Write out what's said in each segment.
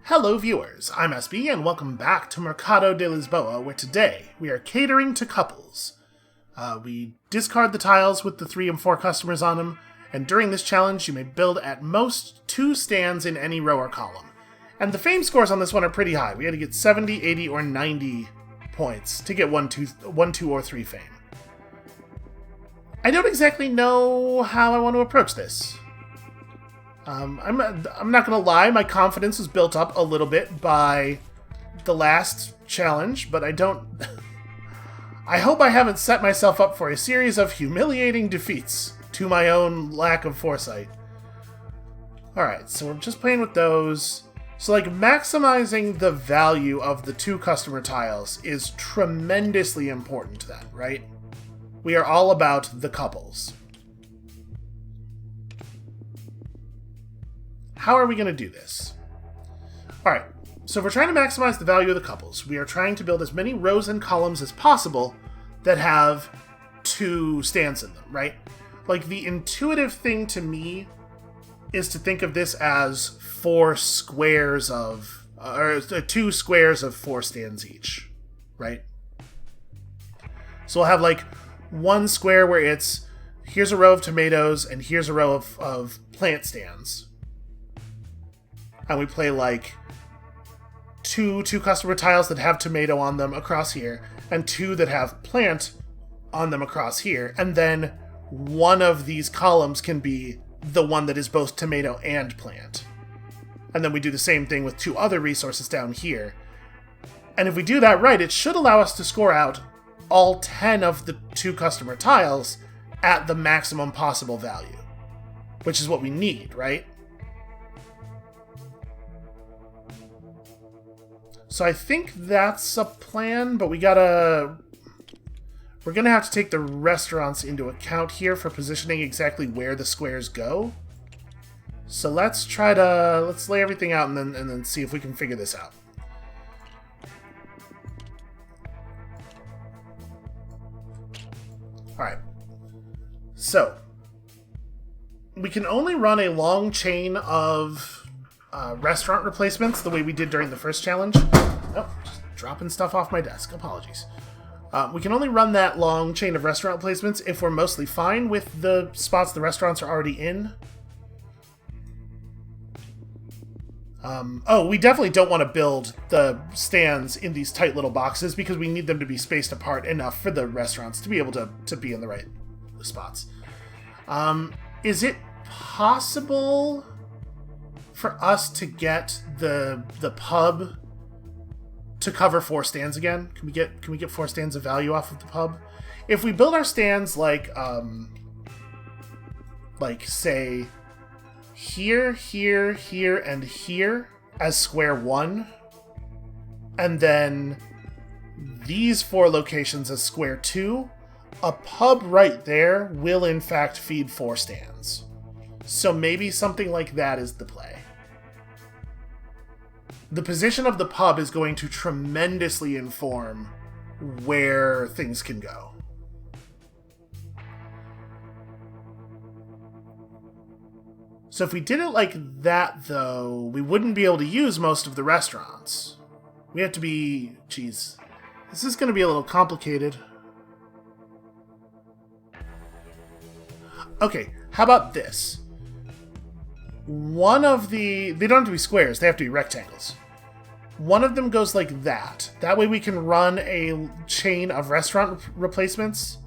Hello viewers, I'm SB and welcome back to Mercado de Lisboa, where today we are catering to couples. We discard the tiles with the 3 and 4 customers on them, and during this challenge you may build at most 2 stands in any row or column. And the fame scores on this one are pretty high. We had to get 70, 80, or 90 points to get 1, 2, or 3 fame. I don't exactly know how I want to approach this. I'm not gonna lie, my confidence was built up a little bit by the last challenge, but I don't... I hope I haven't set myself up for a series of humiliating defeats to my own lack of foresight. Alright, so we're just playing with those. So, like, maximizing the value of the 2 customer tiles is tremendously important then, right? We are all about the couples. How are we going to do this? Alright, so if we're trying to maximize the value of the couples, we are trying to build as many rows and columns as possible that have 2 stands in them, right? Like, the intuitive thing to me is to think of this as 4 squares of... or 2 squares of 4 stands each, right? So we'll have, like, 1 square where it's, here's a row of tomatoes and here's a row of plant stands. And we play, like, two customer tiles that have tomato on them across here, and 2 that have plant on them across here, and then one of these columns can be the one that is both tomato and plant. And then we do the same thing with 2 other resources down here. And if we do that right, it should allow us to score out all 10 of the 2 customer tiles at the maximum possible value, which is what we need, right? So I think that's a plan, but we're gonna have to take the restaurants into account here for positioning exactly where the squares go. So let's lay everything out and then see if we can figure this out. Alright. So we can only run a long chain of restaurant replacements the way we did during the first challenge. Oh, just dropping stuff off my desk. Apologies. We can only run that long chain of restaurant replacements if we're mostly fine with the spots the restaurants are already in. We definitely don't want to build the stands in these tight little boxes because we need them to be spaced apart enough for the restaurants to be able to be in the right spots. Is it possible for us to get the pub to cover 4 stands again? Can we get 4 stands of value off of the pub? If we build our stands like say here, here, here, and here as square 1, and then these 4 locations as square 2, a pub right there will in fact feed 4 stands. So maybe something like that is the play. The position of the pub is going to tremendously inform where things can go. So if we did it like that, though, we wouldn't be able to use most of the restaurants. We have to be... Geez. This is going to be a little complicated. Okay, how about this? One of the... They don't have to be squares, they have to be rectangles. One of them goes like that. That way we can run a chain of restaurant replacements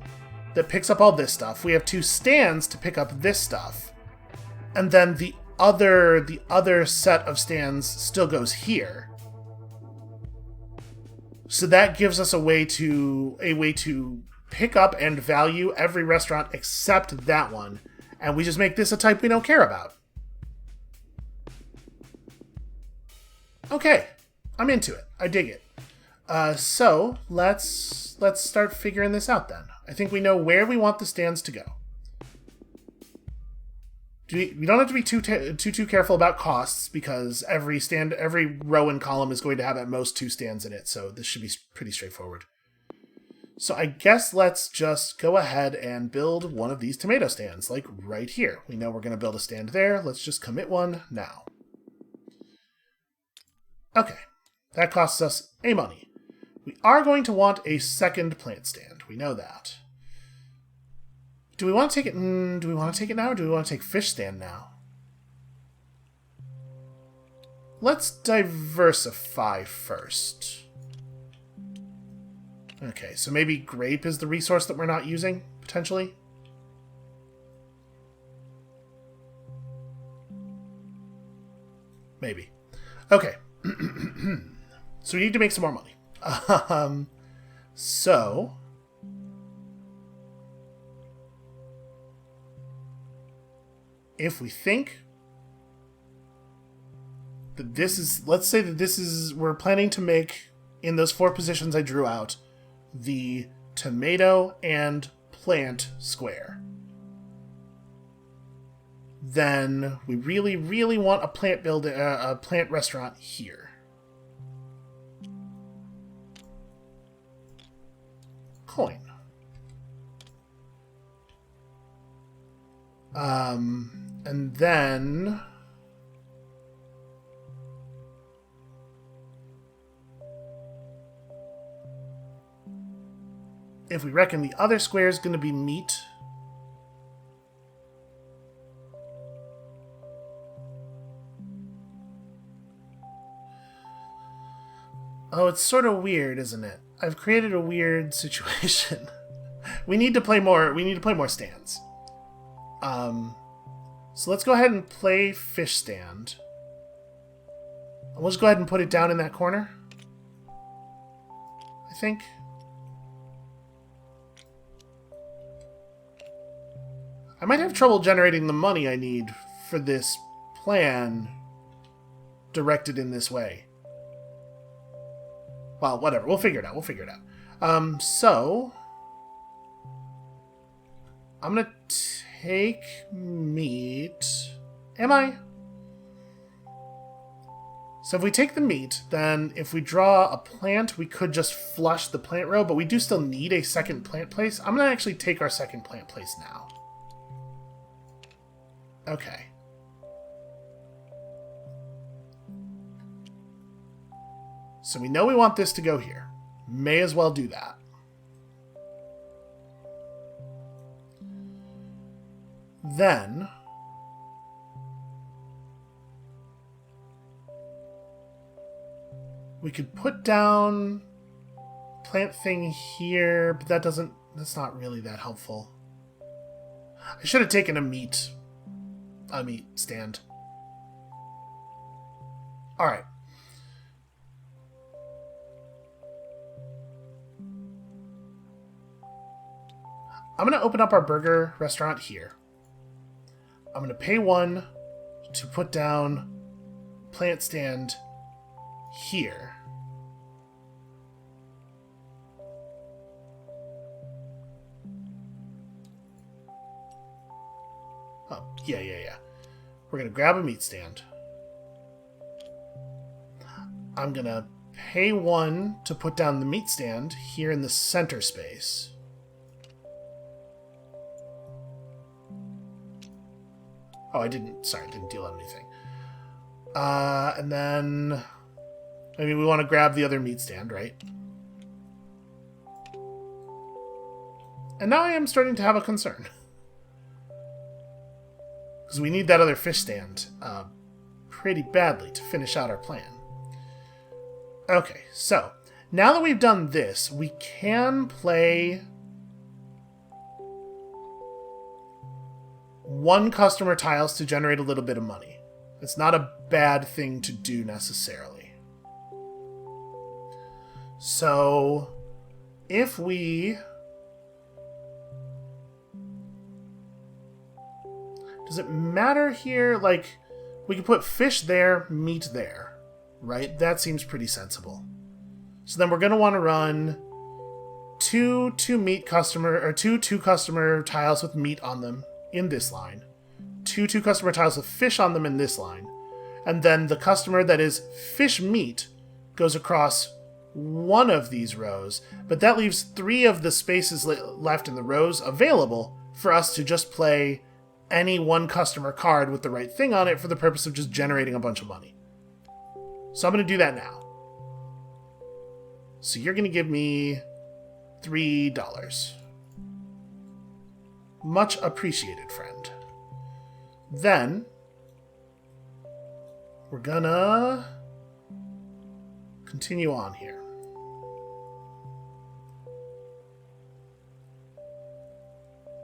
that picks up all this stuff. We have 2 stands to pick up this stuff. And then the other set of stands still goes here. So that gives us a way to pick up and value every restaurant except that one. And we just make this a type we don't care about. Okay, I'm into it. I dig it. So let's start figuring this out then. I think we know where we want the stands to go. We don't have to be too careful about costs because every row and column is going to have at most 2 stands in it, so this should be pretty straightforward. So I guess let's just go ahead and build one of these tomato stands, like right here. We know we're going to build a stand there. Let's just commit one now. Okay, that costs us a money. We are going to want a second plant stand. We know that. Do we want to take it? Do we want to take it now, or do we want to take fish stand now? Let's diversify first. Okay, so maybe grape is the resource that we're not using, potentially? Maybe. Okay. So we need to make some more money. So... if we think that this is... let's say that this is... we're planning to make, in those 4 positions I drew out, the tomato and plant square. Then we really, really want a plant restaurant here. Coin. And then if we reckon the other square is going to be meat, oh, it's sort of weird, isn't it? I've created a weird situation. We need to play more. We need to play more stands. So let's go ahead and play fish stand. We'll just go ahead and put it down in that corner, I think. I might have trouble generating the money I need for this plan directed in this way. Well, whatever. We'll figure it out. We'll figure it out. So I'm going to take meat. Am I? So if we take the meat, then if we draw a plant, we could just flush the plant row, but we do still need a second plant place. I'm going to actually take our second plant place now. Okay. So we know we want this to go here. May as well do that. Then we could put down plant thing here, but that's not really that helpful. I should have taken a meat stand. All right. I'm going to open up our burger restaurant here. I'm going to pay 1 to put down plant stand here. Oh, yeah. We're going to grab a meat stand. I'm going to pay 1 to put down the meat stand here in the center space. Oh, I didn't deal out anything. And then maybe we want to grab the other meat stand, right? And now I am starting to have a concern. Because we need that other fish stand pretty badly to finish out our plan. Okay, so now that we've done this, we can play 1 customer tiles to generate a little bit of money. It's not a bad thing to do necessarily. So if we... does it matter here? Like, we can put fish there, meat there, right? That seems pretty sensible. So then we're going to want to run two customer tiles with meat on them in this line, two customer tiles with fish on them in this line, and then the customer that is fish meat goes across one of these rows, but that leaves 3 of the spaces left in the rows available for us to just play any 1 customer card with the right thing on it for the purpose of just generating a bunch of money. So I'm going to do that now. So you're going to give me $3. Much appreciated, friend. Then we're gonna continue on here.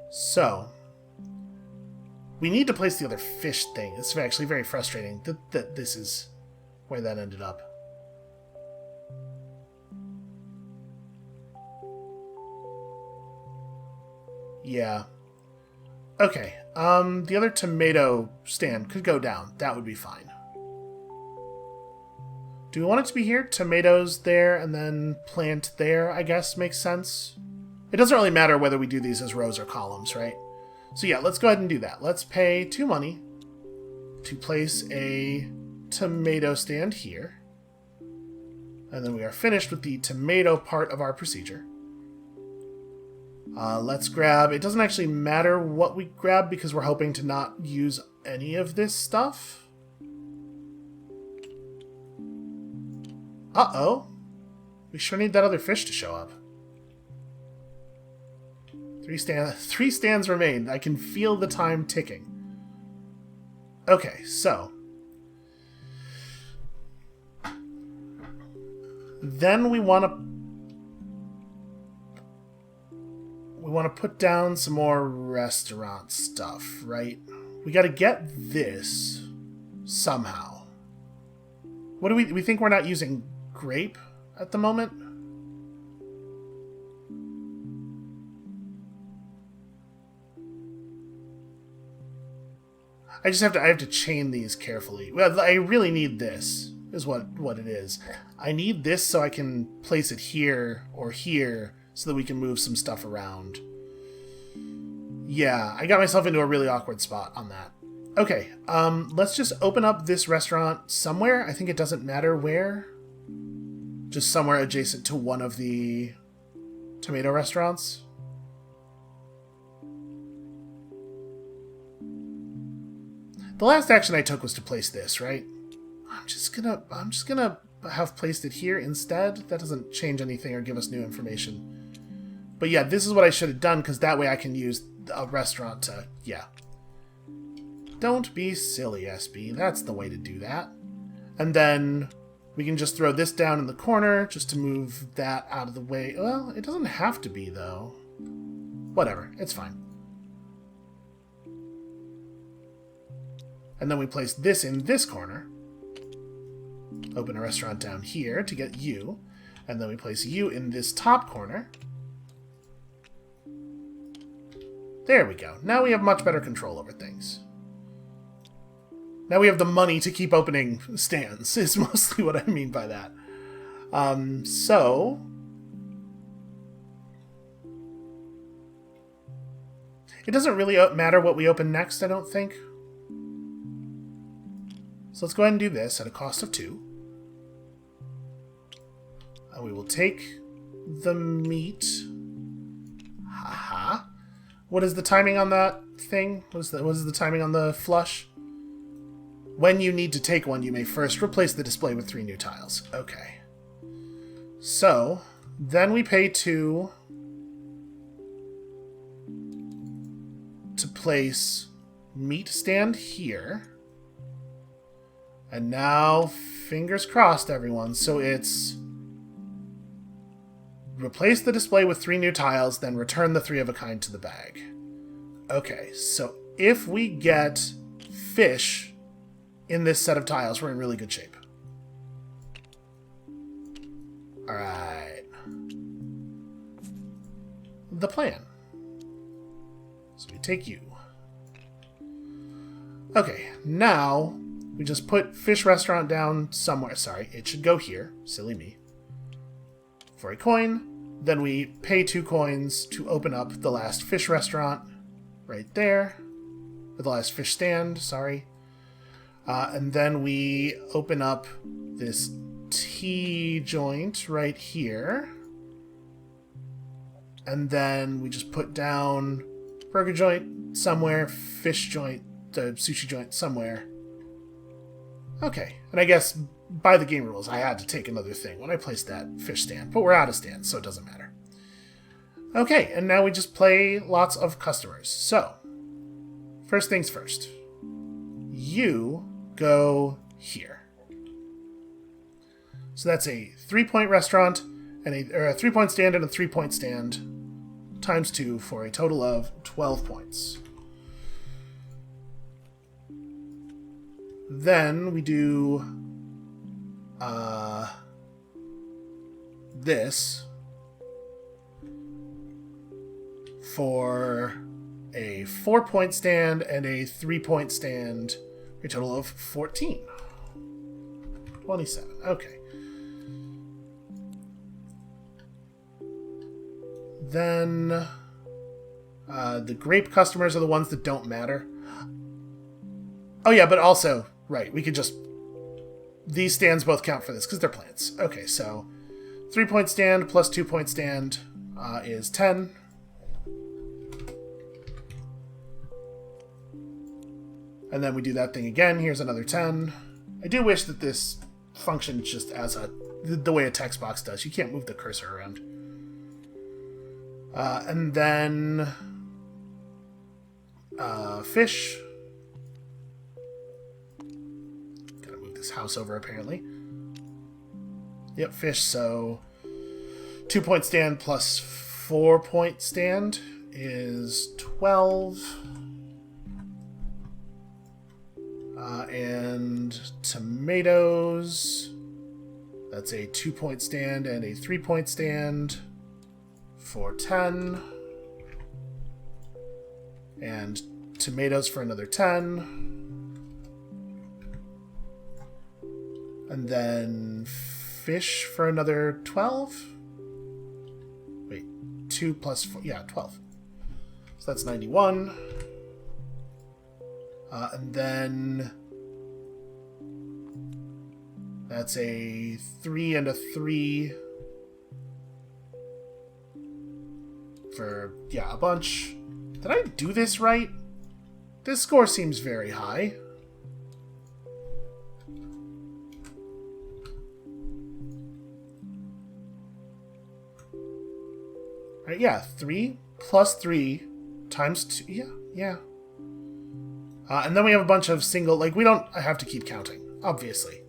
So we need to place the other fish thing. It's actually very frustrating that this is where that ended up. Yeah. Okay, the other tomato stand could go down. That would be fine. Do we want it to be here? Tomatoes there, and then plant there, I guess, makes sense. It doesn't really matter whether we do these as rows or columns, right? So yeah, let's go ahead and do that. Let's pay 2 money to place a tomato stand here. And then we are finished with the tomato part of our procedure. Let's grab... It doesn't actually matter what we grab because we're hoping to not use any of this stuff. Uh-oh. We sure need that other fish to show up. 3 stands remain. I can feel the time ticking. Okay, so... Then we want to put down some more restaurant stuff, right? We got to get this somehow. What do we think we're not using grape at the moment? I have to chain these carefully. Well, I really need this, is what it is. I need this so I can place it here or here so that we can move some stuff around. Yeah, I got myself into a really awkward spot on that. Okay, let's just open up this restaurant somewhere. I think it doesn't matter where. Just somewhere adjacent to one of the tomato restaurants. The last action I took was to place this, right? I'm just gonna have placed it here instead. That doesn't change anything or give us new information. But yeah, this is what I should have done, because that way I can use a restaurant to... Yeah. Don't be silly, SB. That's the way to do that. And then we can just throw this down in the corner just to move that out of the way. Well, it doesn't have to be, though. Whatever. It's fine. And then we place this in this corner. Open a restaurant down here to get you. And then we place you in this top corner. There we go. Now we have much better control over things. Now we have the money to keep opening stands, is mostly what I mean by that. So... It doesn't really matter what we open next, I don't think. So let's go ahead and do this at a cost of 2. And we will take the meat. Haha. What is the timing on that thing? What is the timing on the flush? When you need to take one, you may first replace the display with 3 new tiles. Okay. So, then we pay 2 to place meat stand here. And now, fingers crossed, everyone. So it's replace the display with 3 new tiles, then return the 3 of a kind to the bag. Okay, so if we get fish in this set of tiles, we're in really good shape. Alright. The plan. So we take you. Okay, now we just put fish restaurant down somewhere. Sorry, it should go here. Silly me. For a coin. Then we pay 2 coins to open up the last fish restaurant right there. Or the last fish stand, sorry. And then we open up this tea joint right here. And then we just put down burger joint somewhere, fish joint, the sushi joint somewhere. Okay, and I guess by the game rules, I had to take another thing when I placed that fish stand. But we're out of stands, so it doesn't matter. Okay, and now we just play lots of customers. So, first things first. You go here. So that's a 3-point restaurant, and a 3-point stand and a 3-point stand, times 2 for a total of 12 points. Then we do this for a 4-point stand and a 3-point stand, a total of 14. 27. Okay. Then the grape customers are the ones that don't matter. Oh yeah, but also, right, we could just... These stands both count for this because they're plants. Okay, so 3-point stand plus 2-point stand is 10. And then we do that thing again. Here's another 10. I do wish that this functions just as the way a text box does. You can't move the cursor around. And then fish. Gotta move this house over, apparently. Yep, fish, so 2-point stand plus 4-point stand is 12. And tomatoes, that's a 2-point stand and a 3-point stand for 10. And tomatoes for another 10. And then fish for another 12. Wait, 2 plus 4, yeah, 12. So that's 91. And then that's a 3 and a 3 for, yeah, a bunch. Did I do this right? This score seems very high. Right, yeah, 3 plus 3 times 2, yeah. And then we have a bunch of single, like, we don't have to keep counting, obviously.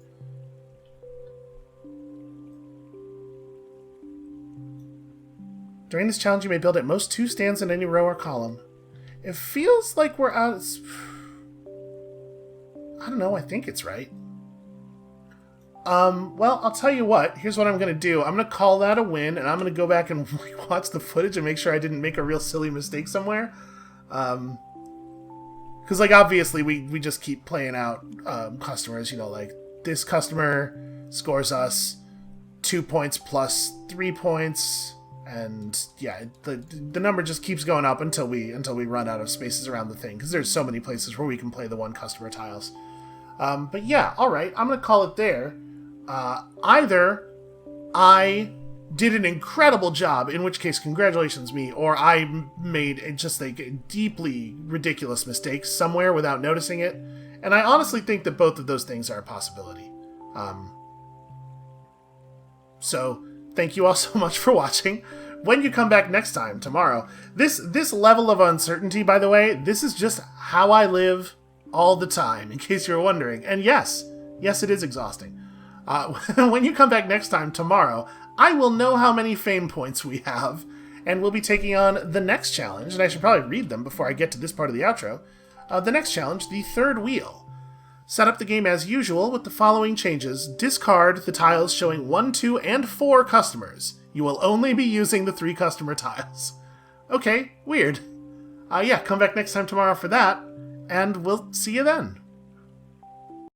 During this challenge, you may build at most 2 stands in any row or column. It feels like we're out... I don't know, I think it's right. Well, I'll tell you what. Here's what I'm going to do. I'm going to call that a win, and I'm going to go back and watch the footage and make sure I didn't make a real silly mistake somewhere. Because, like, obviously, we just keep playing out customers, you know, like, this customer scores us 2 points plus 3 points, and, yeah, the number just keeps going up until we run out of spaces around the thing, because there's so many places where we can play the one customer tiles. But, yeah, alright, I'm going to call it there. Either I did an incredible job, in which case, congratulations me, or I made just like a deeply ridiculous mistake somewhere without noticing it. And I honestly think that both of those things are a possibility. So, thank you all so much for watching. When you come back next time, tomorrow, this level of uncertainty, by the way, this is just how I live all the time, in case you're wondering. And yes, it is exhausting. When you come back next time, tomorrow, I will know how many fame points we have, and we'll be taking on the next challenge, and I should probably read them before I get to this part of the outro. The next challenge, the third wheel. Set up the game as usual with the following changes. Discard the tiles showing 1, 2, and 4 customers. You will only be using the 3 customer tiles. Okay, weird. Yeah, come back next time tomorrow for that, and we'll see you then.